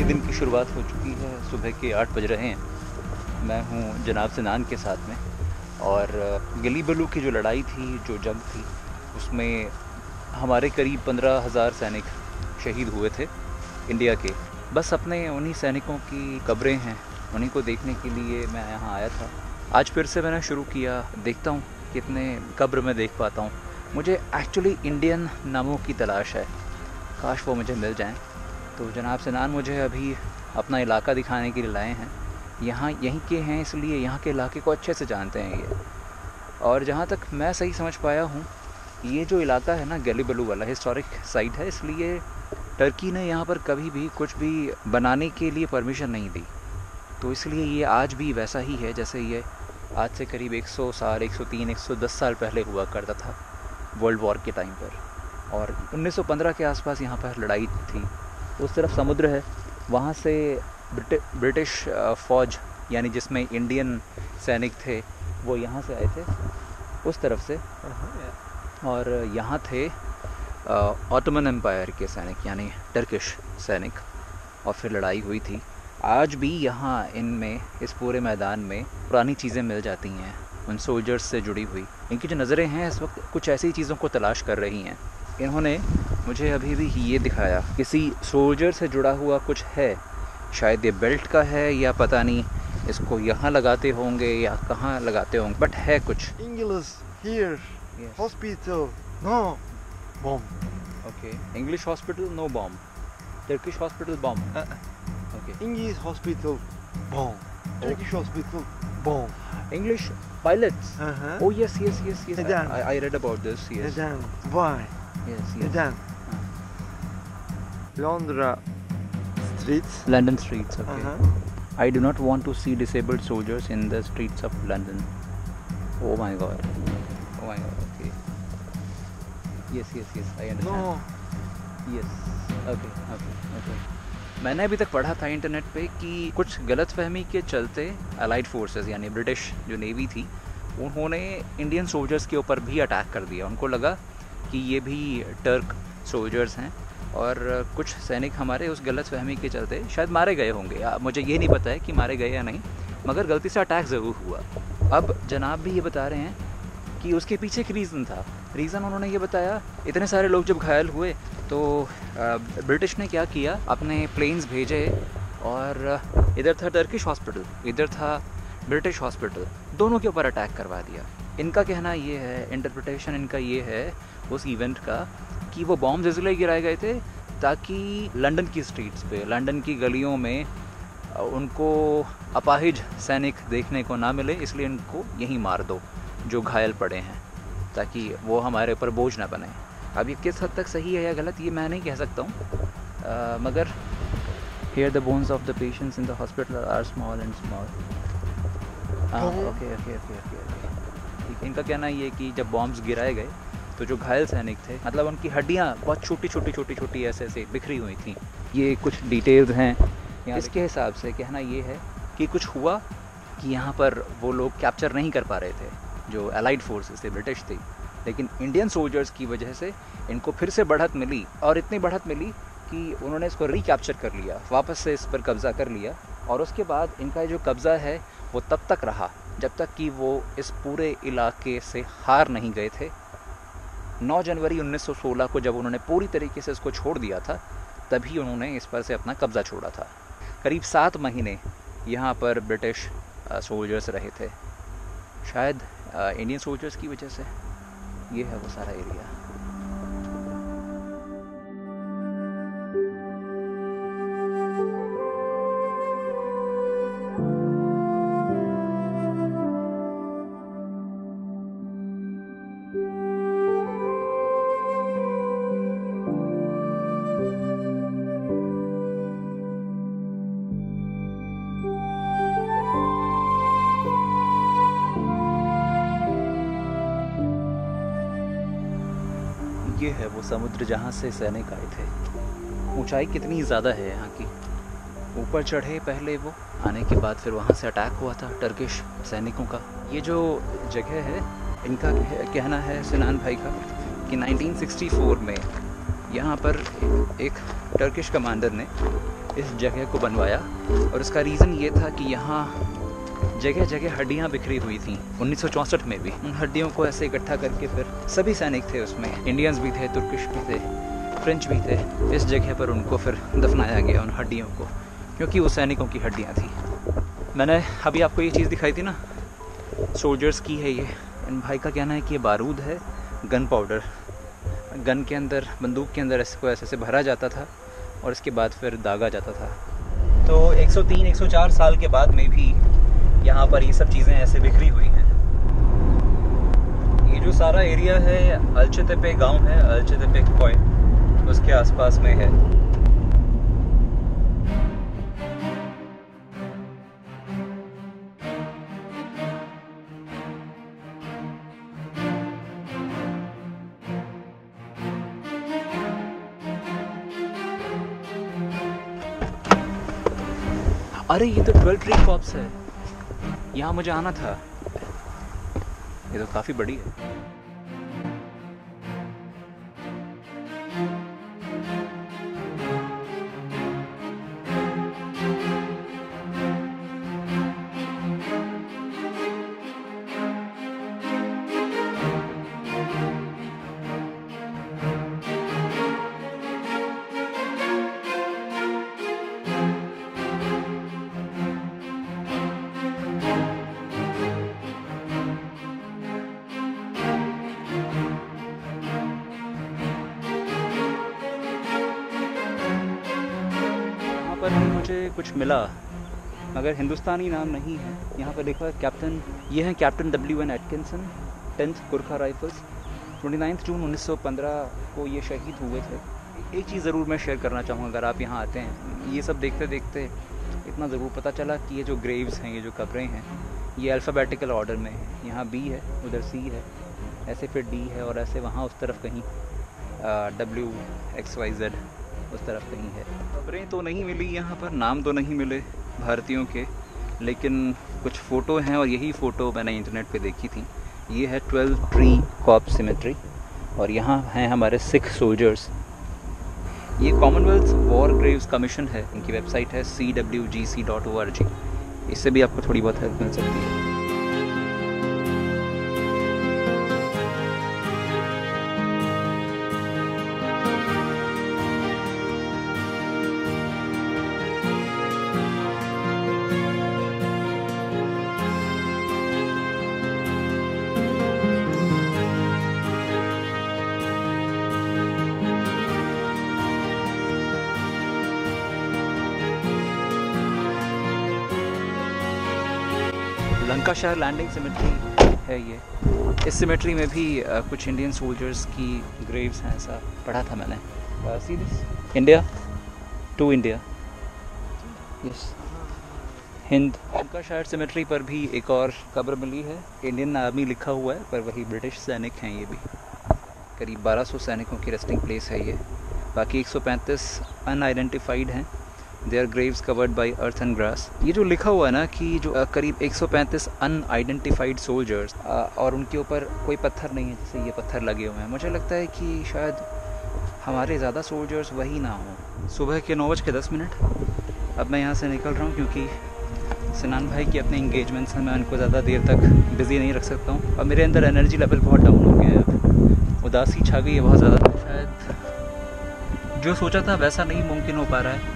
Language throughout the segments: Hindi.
दिन की शुरुआत हो चुकी है। सुबह के 8 बज रहे हैं। मैं हूँ जनाब सिनान के साथ में, और गली बलू की जो लड़ाई थी, जो जंग थी, उसमें हमारे करीब 15,000 सैनिक शहीद हुए थे इंडिया के। बस अपने उन्हीं सैनिकों की कब्रें हैं, उन्हीं को देखने के लिए मैं यहाँ आया था। आज फिर से मैंने शुरू किया, देखता हूँ कितने कब्र में देख पाता हूँ। मुझे एक्चुअली इंडियन नामों की तलाश है, काश वो मुझे मिल जाएं। तो जनाब सिनान मुझे अभी अपना इलाका दिखाने के लिए लाए हैं। यहाँ यहीं के हैं, इसलिए यहाँ के इलाके को अच्छे से जानते हैं ये। और जहाँ तक मैं सही समझ पाया हूँ, ये जो इलाका है ना, गली बलू वाला हिस्टोरिक साइट है, इसलिए टर्की ने यहाँ पर कभी भी कुछ भी बनाने के लिए परमिशन नहीं दी। तो इसलिए ये आज भी वैसा ही है जैसे ये आज से करीब 100 साल, 103, 110 साल पहले हुआ करता था, वर्ल्ड वॉर के टाइम पर। और 1915 के आसपास यहाँ पर लड़ाई थी। उस तरफ समुद्र है, वहाँ से ब्रिटिश फ़ौज, यानी जिसमें इंडियन सैनिक थे, वो यहाँ से आए थे उस तरफ से। और यहाँ थे ऑटोमन एम्पायर के सैनिक, यानी टर्किश सैनिक, और फिर लड़ाई हुई थी। आज भी यहाँ इनमें, इस पूरे मैदान में पुरानी चीज़ें मिल जाती हैं उन सोल्जर्स से जुड़ी हुई। इनकी जो नज़रें हैं इस वक्त कुछ ऐसी चीज़ों को तलाश कर रही हैं। इन्होंने मुझे अभी भी ये दिखाया, किसी सोल्जर से जुड़ा हुआ कुछ है, शायद ये बेल्ट का है या पता नहीं, इसको यहाँ लगाते होंगे या कहाँ लगाते होंगे, बट है कुछ। English here, hospital, no bomb. Okay, English hospital, no bomb. Turkish hospital, bomb. Okay. English hospital, bomb. Turkish hospital, bomb. English pilots. Oh yes. Neden? I read about this. Yes. Neden? Why? Yes. Neden? Londra streets. London streets. Okay. I do not want to see disabled soldiers in the streets of London. Oh my God. Okay. Yes. I understand. No. Yes. Okay. मैंने अभी तक पढ़ा था इंटरनेट पे कि कुछ गलतफहमी के चलते अलाइड फोर्सेस, यानी ब्रिटिश जो नेवी थी, उन्होंने इंडियन सोल्जर्स के ऊपर भी अटैक कर दिया। उनको लगा कि ये भी टर्क सोल्जर्स हैं, और कुछ सैनिक हमारे उस गलतफहमी के चलते शायद मारे गए होंगे। मुझे ये नहीं पता है कि मारे गए या नहीं, मगर गलती से अटैक ज़रूर हुआ। अब जनाब भी ये बता रहे हैं कि उसके पीछे एक रीज़न था। रीज़न उन्होंने ये बताया, इतने सारे लोग जब घायल हुए तो ब्रिटिश ने क्या किया, अपने प्लेन्स भेजे, और इधर था टर्किश हॉस्पिटल, इधर था ब्रिटिश हॉस्पिटल, दोनों के ऊपर अटैक करवा दिया। इनका कहना ये है, इंटरप्रिटेशन इनका ये है उस इवेंट का, कि वो बॉम्ब्स इसलिए गिराए गए थे ताकि लंदन की स्ट्रीट्स पे, लंदन की गलियों में उनको अपाहिज सैनिक देखने को ना मिले, इसलिए इनको यहीं मार दो जो घायल पड़े हैं, ताकि वो हमारे ऊपर बोझ ना बने। अब ये किस हद तक सही है या गलत ये मैं नहीं कह सकता हूँ, मगर here the bones of the patients in the hospital are small and small. Okay. इनका कहना ये कि जब बॉम्ब्स गिराए गए तो जो घायल सैनिक थे, मतलब उनकी हड्डियाँ बहुत छोटी ऐसे बिखरी हुई थी। ये कुछ डिटेल्स हैं। इसके हिसाब से कहना ये है कि कुछ हुआ कि यहाँ पर वो लोग कैप्चर नहीं कर पा रहे थे, जो अलाइड फोर्सेस थे, ब्रिटिश थी, लेकिन इंडियन सोल्जर्स की वजह से इनको फिर से बढ़त मिली, और इतनी बढ़त मिली कि उन्होंने इसको रिकैप्चर कर लिया, वापस से इस पर कब्ज़ा कर लिया। और उसके बाद इनका जो कब्ज़ा है वो तब तक रहा जब तक कि वो इस पूरे इलाके से हार नहीं गए थे। 9 जनवरी 1916 को जब उन्होंने पूरी तरीके से इसको छोड़ दिया था, तभी उन्होंने इस पर से अपना कब्ज़ा छोड़ा था। करीब 7 महीने यहाँ पर ब्रिटिश सोल्जर्स रहे थे, शायद इंडियन सोल्जर्स की वजह से। ये है वो सारा एरिया। ये है वो समुद्र जहाँ से सैनिक आए थे। ऊंचाई कितनी ज़्यादा है यहाँ की। ऊपर चढ़े पहले वो, आने के बाद फिर वहाँ से अटैक हुआ था टर्किश सैनिकों का। ये जो जगह है, इनका कहना है सिनान भाई का कि 1964 में यहाँ पर एक टर्किश कमांडर ने इस जगह को बनवाया और उसका रीज़न ये था कि यहाँ जगह जगह हड्डियाँ बिखरी हुई थी 1964 में भी। उन हड्डियों को ऐसे इकट्ठा करके फिर सभी सैनिक थे उसमें, इंडियंस भी थे, तुर्किश भी थे, फ्रेंच भी थे। इस जगह पर उनको फिर दफनाया गया उन हड्डियों को, क्योंकि वो सैनिकों की हड्डियाँ थी। मैंने अभी आपको ये चीज़ दिखाई थी ना, सोल्जर्स की है ये। इन भाई का कहना है कि ये बारूद है, गन पाउडर। गन के अंदर, बंदूक के अंदर इसको ऐसे भरा जाता था और इसके बाद फिर दागा जाता था। तो 103-104 साल के बाद में भी यहाँ पर ये सब चीज़ें ऐसे बिखरी हुई हैं। ये जो सारा एरिया है अलचेतेपे गांव है, अलचेतेपे पॉइंट उसके आसपास में है। अरे ये तो 12 ट्री कॉर्प्स है, यहाँ मुझे आना था। ये तो काफ़ी बड़ी है। पर भी मुझे कुछ मिला, मगर हिंदुस्तानी नाम नहीं है। यहाँ पर लिखा है कैप्टन, ये हैं captain W.N. Atkinson, 10th Gurkha rifles. 29 जून 1915 को ये शहीद हुए थे। एक चीज़ ज़रूर मैं शेयर करना चाहूँगा, अगर आप यहाँ आते हैं, ये सब देखते देखते इतना ज़रूर पता चला कि ये जो ग्रेव्स हैं, ये जो कब्रें हैं, ये अल्फ़ाबेटिकल ऑर्डर में है। यहाँ B है, उधर C है, ऐसे फिर D है, और ऐसे वहाँ उस तरफ कहीं WXYZ उस तरफ कहीं है। खबरें तो नहीं मिली यहाँ पर, नाम तो नहीं मिले भारतीयों के, लेकिन कुछ फ़ोटो हैं, और यही फ़ोटो मैंने इंटरनेट पे देखी थी। ये है 12 ट्री कॉर्प्स सिमेट्री, और यहाँ हैं हमारे सिख सोल्जर्स। ये कॉमनवेल्थ वॉर ग्रेव्स कमीशन है, इनकी वेबसाइट है cwgc.org। इससे भी आपको थोड़ी बहुत हेल्प मिल सकती है। लंकाशायर लैंडिंग सिमेट्री है ये। इस सिमेट्री में भी कुछ इंडियन सोल्जर्स की ग्रेव्स हैं, ऐसा पढ़ा था मैंने। See this India to India, yes Hind. Lancashire cemetery पर भी एक और कब्र मिली है, इंडियन आर्मी लिखा हुआ है, पर वही ब्रिटिश सैनिक हैं ये भी। करीब 1200 सैनिकों की रेस्टिंग प्लेस है ये। बाकी 135 अनआइडेंटिफाइड हैं। Their graves covered by earth and grass. ये जो लिखा हुआ है ना कि जो करीब 135 अनआइडेंटिफाइड सोल्जर्स, और उनके ऊपर कोई पत्थर नहीं है, जैसे ये पत्थर लगे हुए हैं। मुझे लगता है कि शायद हमारे ज़्यादा सोल्जर्स वही ना हों। सुबह के 9:10। अब मैं यहाँ से निकल रहा हूँ, क्योंकि सिनान भाई की अपने इंगेजमेंट्स हैं, मैं उनको ज़्यादा देर तक बिज़ी नहीं रख सकता हूँ, और मेरे अंदर एनर्जी लेवल बहुत डाउन हो गया है। अब उदासी छा गई है बहुत ज़्यादा। शायद जो सोचा था वैसा नहीं मुमकिन हो पा रहा है,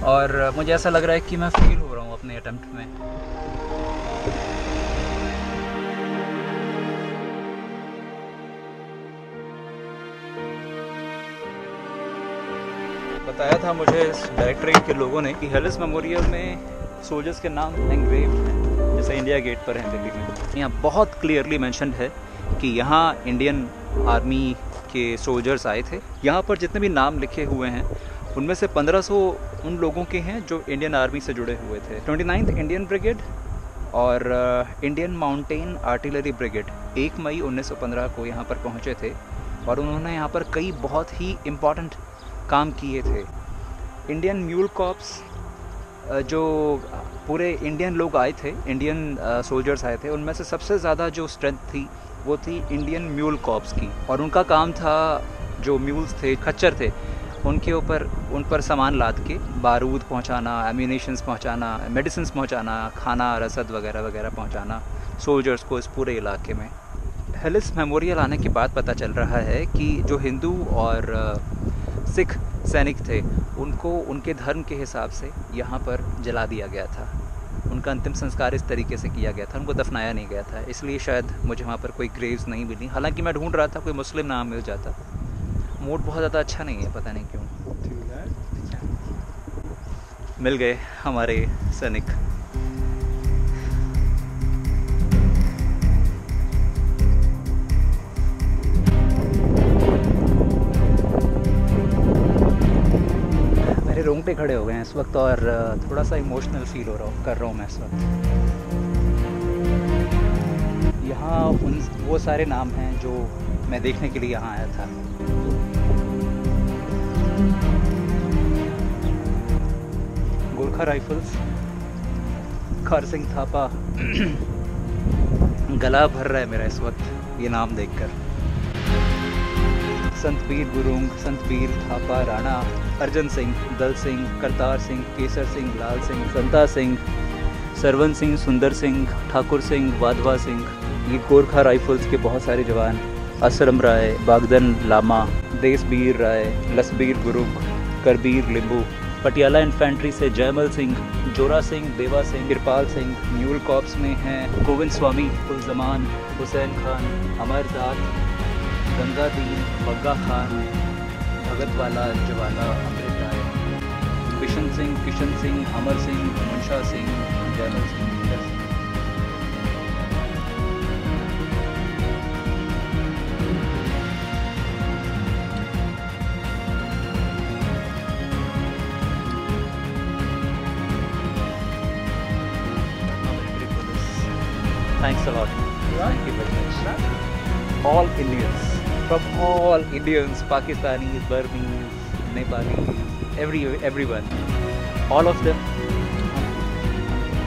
और मुझे ऐसा लग रहा है कि मैं फेल हो रहा हूँ अपने अटेम्प्ट में। बताया था मुझे इस डायरेक्टरेट के लोगों ने कि हेलिस मेमोरियल में सोल्जर्स के नाम एंग्रेव्ड हैं, जैसे इंडिया गेट पर हैं दिल्ली में। यहाँ बहुत क्लियरली मेंशन्ड है कि यहाँ इंडियन आर्मी के सोल्जर्स आए थे। यहाँ पर जितने भी नाम लिखे हुए हैं, उनमें से 1500 उन लोगों के हैं जो इंडियन आर्मी से जुड़े हुए थे। 29th इंडियन ब्रिगेड और इंडियन माउंटेन आर्टिलरी ब्रिगेड 1 मई 1915 को यहाँ पर पहुँचे थे, और उन्होंने यहाँ पर कई बहुत ही इम्पॉर्टेंट काम किए थे। इंडियन म्यूल कॉर्प्स, जो पूरे इंडियन लोग आए थे, इंडियन सोल्जर्स आए थे, उनमें से सबसे ज़्यादा जो स्ट्रेंथ थी वो थी इंडियन म्यूल कॉर्प्स की, और उनका काम था, जो म्यूल्स थे, खच्चर थे, उनके ऊपर उन पर सामान लाद के बारूद पहुंचाना, एम्यूनेशंस पहुंचाना, मेडिसिन्स पहुंचाना, खाना रसद वगैरह वगैरह पहुंचाना सोल्जर्स को इस पूरे इलाके में। हेलिस मेमोरियल आने के बाद पता चल रहा है कि जो हिंदू और सिख सैनिक थे उनको उनके धर्म के हिसाब से यहाँ पर जला दिया गया था। उनका अंतिम संस्कार इस तरीके से किया गया था, उनको दफनाया नहीं गया था, इसलिए शायद मुझे वहाँ पर कोई ग्रेव्स नहीं मिली। हालांकि मैं ढूंढ रहा था कोई मुस्लिम नाम मिल जाता। मूड बहुत ज़्यादा अच्छा नहीं है, पता नहीं क्यों। मिल गए हमारे सैनिक। मेरे रोंगटे खड़े हो गए हैं इस वक्त और थोड़ा सा इमोशनल फील कर रहा हूँ मैं इस वक्त। यहाँ वो सारे नाम हैं जो मैं देखने के लिए यहाँ आया था। गोरखा राइफल्स, खार सिंह थापा। गला भर रहा है मेरा इस वक्त ये नाम देखकर। संतबीर गुरुंग, संतबीर थापा, राणा, अर्जन सिंह, दल सिंह, करतार सिंह, केसर सिंह, लाल सिंह, संता सिंह, सरवन सिंह, सुंदर सिंह, ठाकुर सिंह, वाधवा सिंह। ये गोरखा राइफल्स के बहुत सारे जवान। असरम राय, बागदन लामा, देसबीर राय, लसबीर गुरुंग, करबीर लिंबू। पटियाला इन्फेंट्री से जयमल सिंह, जोरा सिंह, देवा सिंह, किरपाल सिंह। न्यूल कॉप्स में हैं गोविंद स्वामी, उल-जमान, हुसैन खान, अमरदात, गंगादीन, बग्गा खान, भगतवाला, जवाला, अमृत राय, Bishan Singh, Kishan Singh, Amar Singh, मुंशा Singh, Jaimal Singh. Thanks a lot. Thank you very much. All Indians, from all Indians, Pakistanis, Burmese, Nepalis, everyone, all of them.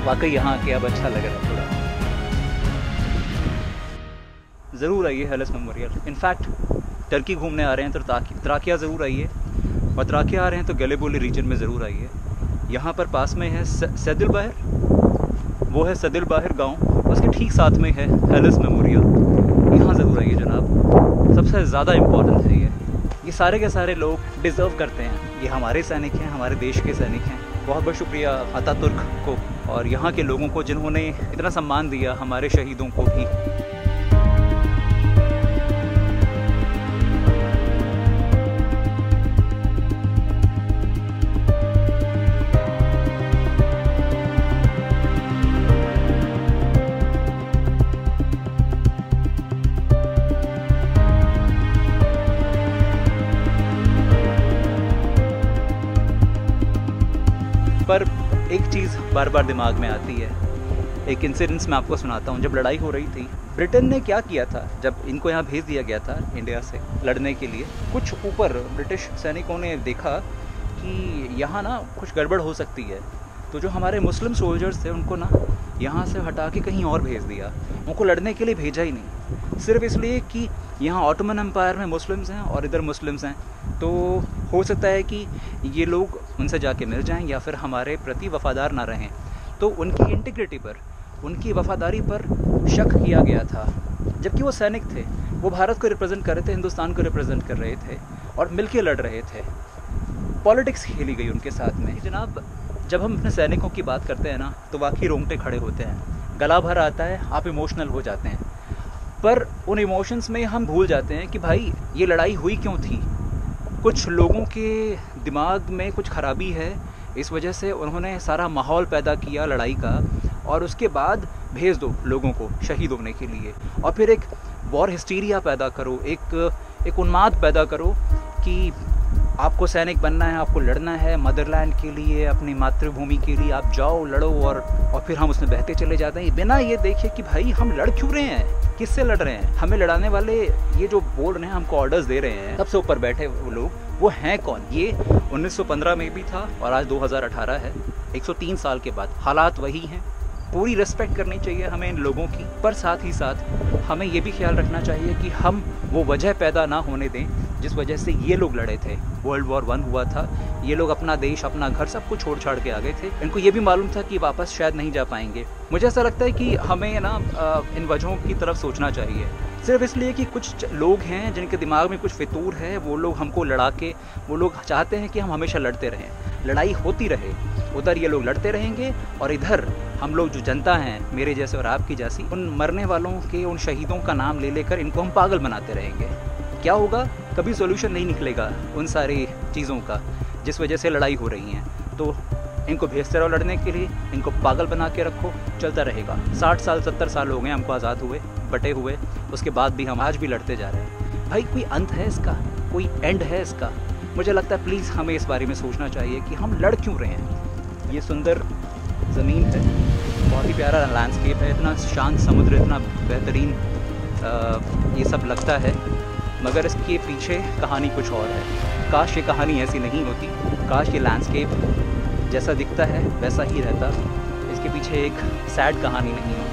वाकई यहाँ आके अब अच्छा लग रहा है थोड़ा। ज़रूर आइए हेलिस मेमोरियल। इनफैक्ट टर्की घूमने आ रहे हैं तो त्राकिया ज़रूर आइए, और त्राकिया आ रहे हैं तो गलेबोली रीजन में ज़रूर आइए। यहाँ पर पास में है सैदिल बाहर, वो है सदिल बाहर गांव, उसके ठीक साथ में है हेलिस मेमोरियल। यहाँ ज़रूर आइए जनाब, सबसे ज़्यादा इम्पोर्टेंट है ये सारे के सारे लोग डिज़र्व करते हैं। ये हमारे सैनिक हैं, हमारे देश के सैनिक हैं। बहुत बहुत शुक्रिया अतातुर्क को और यहाँ के लोगों को जिन्होंने इतना सम्मान दिया, हमारे शहीदों को भी। पर एक चीज़ बार बार दिमाग में आती है। एक इंसिडेंस मैं आपको सुनाता हूँ। जब लड़ाई हो रही थी, ब्रिटेन ने क्या किया था, जब इनको यहाँ भेज दिया गया था इंडिया से लड़ने के लिए, कुछ ऊपर ब्रिटिश सैनिकों ने देखा कि यहाँ ना कुछ गड़बड़ हो सकती है, तो जो हमारे मुस्लिम सोल्जर्स थे उनको ना यहाँ से हटा के कहीं और भेज दिया। उनको लड़ने के लिए भेजा ही नहीं, सिर्फ इसलिए कि यहाँ ऑटोमन एम्पायर में मुस्लिम्स हैं और इधर मुस्लिम्स हैं, तो हो सकता है कि ये लोग उनसे जाके मिल जाएं या फिर हमारे प्रति वफ़ादार ना रहें। तो उनकी इंटीग्रिटी पर, उनकी वफ़ादारी पर शक किया गया था। जबकि वो सैनिक थे, वो भारत को रिप्रेजेंट कर रहे थे, हिंदुस्तान को रिप्रेजेंट कर रहे थे और मिलके लड़ रहे थे। पॉलिटिक्स खेली गई उनके साथ में। जनाब, जब हम अपने सैनिकों की बात करते हैं ना, तो वाकई रोंगटे खड़े होते हैं, गला भर आता है, आप इमोशनल हो जाते हैं। पर उन इमोशंस में हम भूल जाते हैं कि भाई ये लड़ाई हुई क्यों थी। कुछ लोगों के दिमाग में कुछ खराबी है, इस वजह से उन्होंने सारा माहौल पैदा किया लड़ाई का, और उसके बाद भेज दो लोगों को शहीद होने के लिए, और फिर एक वॉर हिस्टीरिया पैदा करो, एक उन्माद पैदा करो कि आपको सैनिक बनना है, आपको लड़ना है मदरलैंड के लिए, अपनी मातृभूमि के लिए। आप जाओ, लड़ो, और फिर हम उसमें बहते चले जाते हैं बिना ये देखे कि भाई हम लड़ क्यों रहे हैं, किससे लड़ रहे हैं। हमें लड़ाने वाले ये जो बोल रहे हैं, हमको ऑर्डर्स दे रहे हैं, सबसे ऊपर बैठे वो लोग, वो हैं कौन। ये 1915 में भी था और आज 2018 है, 103 साल के बाद हालात वही हैं, पूरी रिस्पेक्ट करनी चाहिए हमें इन लोगों की, पर साथ ही साथ हमें ये भी ख्याल रखना चाहिए कि हम वो वजह पैदा ना होने दें जिस वजह से ये लोग लड़े थे। वर्ल्ड वॉर 1 हुआ था, ये लोग अपना देश, अपना घर, सब कुछ छोड़ छाड़ के आ गए थे। इनको ये भी मालूम था कि वापस शायद नहीं जा पाएंगे। मुझे ऐसा लगता है कि हमें ना इन वजहों की तरफ सोचना चाहिए, सिर्फ इसलिए कि कुछ लोग हैं जिनके दिमाग में कुछ फितूर है, वो लोग हमको लड़ा के, वो लोग चाहते हैं कि हम हमेशा लड़ते रहें, लड़ाई होती रहे। उधर ये लोग लड़ते रहेंगे और इधर हम लोग जो जनता हैं, मेरे जैसे और आपकी जैसी, उन मरने वालों के, उन शहीदों का नाम ले लेकर इनको हम पागल बनाते रहेंगे। क्या होगा? कभी सॉल्यूशन नहीं निकलेगा उन सारी चीज़ों का जिस वजह से लड़ाई हो रही है। तो इनको भेजते रहो लड़ने के लिए, इनको पागल बना के रखो, चलता रहेगा। 60 साल 70 साल हो गए हमको आज़ाद हुए, बटे हुए, उसके बाद भी हम आज भी लड़ते जा रहे हैं। भाई कोई अंत है इसका? कोई एंड है इसका? मुझे लगता है प्लीज़ हमें इस बारे में सोचना चाहिए कि हम लड़ क्यों रहे हैं। ये सुंदर ज़मीन है, बहुत ही प्यारा लैंडस्केप है, इतना शांत समुद्र, इतना बेहतरीन ये सब लगता है, मगर इसके पीछे कहानी कुछ और है। काश ये कहानी ऐसी नहीं होती, काश ये लैंडस्केप जैसा दिखता है वैसा ही रहता, इसके पीछे एक सैड कहानी नहीं होती।